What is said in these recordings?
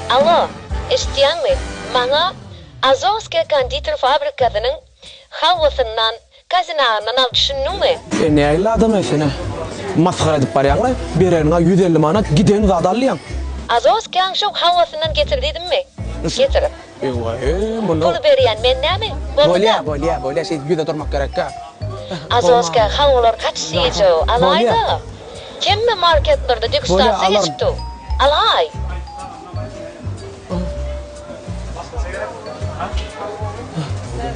Alo, eşitdiýäňmi? Maňa Azovska konditer fabrikasynyň hawasyndan, gazynagynyň alyp düşündiňmi? Ne ayla adam eşene? Maskara edip barýaňlar, bereniňe 150 manat giden zat alýan. Azovskaň şu hawasyndan getirdiňmi? Getirip. Bunu Pul berýän men näme? bolýa, şey güde durmak gerek ha. Azovska hawalar kaçsyjy, alayda. Kimmi marketlerde degustasiýa alarm. geçipdi? Alay.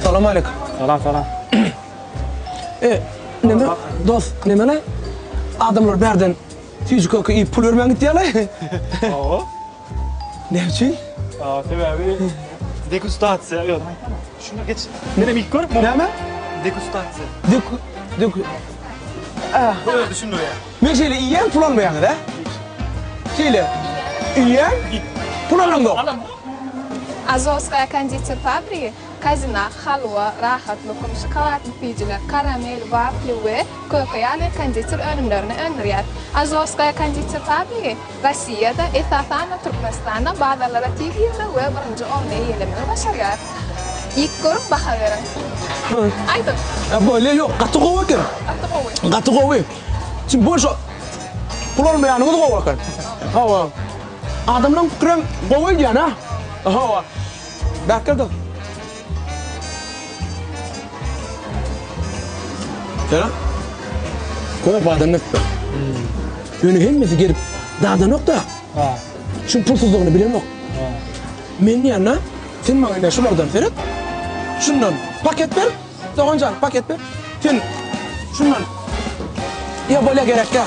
Salam aleykum. Salam. Neme? Dost, neme lan? Adamlar berden fizikoku iyi pul vermen gitti ya lan. Oo. Ne için? Sebebi degustatsiya. Yok. Şuna geç. Nereye ilk gör? Neme? Degustatsiya. Dök. Böyle düşün oraya. Men şeýle iýen pul almaýan da. Şeýle iýen pul almaýan. Azovskaya konditer fabriki kazina, halwa, rahat lokum, şokoladly pidjeler, karamel, wafle we kokoýaly konditer önümlerini öňürýär. Azovskaya konditer fabriki Rossiýada, Esasana, Türkmenistanda bazarlara teýýärler we birinji onda ýelemini başarýar. İlk görüp baha beriň. Aýdyň. Böyle yok, gaty gowy eкен. Gaty gowy. Şimdi boş pul almaýanyňyz gowy eken. Hawa. Adamlaryň pikirem gowy diýen ha. Hawa. Bakırdım. Selam. Koy badam nokta. Yönü hemmesi gelip dağda nokta. Ha. Şu pulsuzluğunu bilen yok. Men yana sen bana şulardan Ferhat. Şundan paket ver. Doğancan paket ver. Sen şundan ya böyle gerek ya.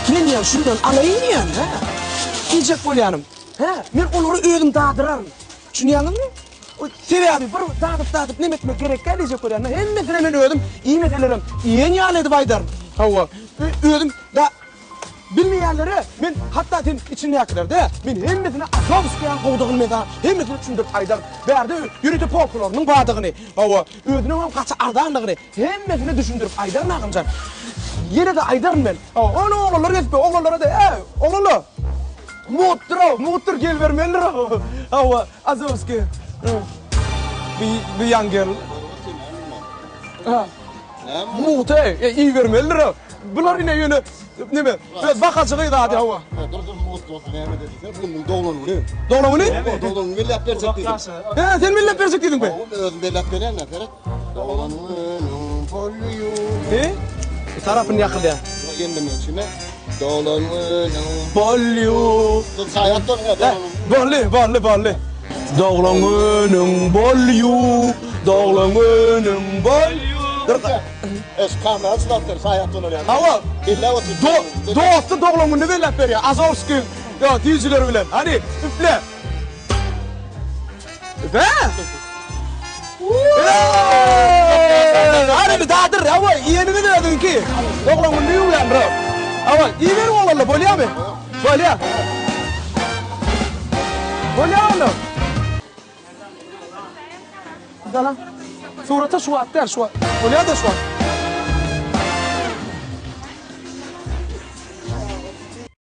Men ya şundan alayım ya. Yiyecek bolyanım. Ha, men onları özüm dağdırarım. Şunu mı? O sebebi bir dağıtıp ne etmek gerek ki diyecek oraya. Hemmesine men ödüm, iyi meselerim. İyi niyal edip aydarım. Hava, ödüm da bilmeyenleri men hatta senin içinde yakılar da men hemmesine Azovskayan kovduğun meda hemmesine düşündürüp aydarım. Berdi yürütü polkularının bağdığını. Hava, ödünün hem kaçı ardağındığını hemmesine düşündürüp aydarım ağımcan. Yine de aydarım ben. Onu oğlanları etme, oğlanlara da oğlanlar. Motor gel vermeliler. Hava, Azovska. Bir young girl. Motor, iyi vermeliler. Bunlar yine yönü, ne mi? Bakacağıydı hadi hava. Dur mutlu ne dedi? Bunun doğulanı ne? Doğru ne? Doğulanı millet verecek dedi. He, sen millet verecek dedin be. Özüm millet veren ne Ferhat? Doğulanı polluyu. He? Tarafını yakıl ya. Yendim içine. Doğulanı Bolyu. Sayattan ya doğulanı. Bolli. Doğlanının bolyu. Doğlanının bolyu. Kamera açılattır sayattan oraya. Hava. İlla otur. Dostu doğlanını millet ver ya. Azovski. Ya diyiciler bilen. Hadi üfle. Üfle. Hadi bir dağıdır ya. İyenini de dedin ki. Doğlanını ne uyandır? Ama iyi verin oğlanla. Bolya mı? Bolya. Bolya oğlum. Dala. Surata şu at der şu at. Bolya da şu at.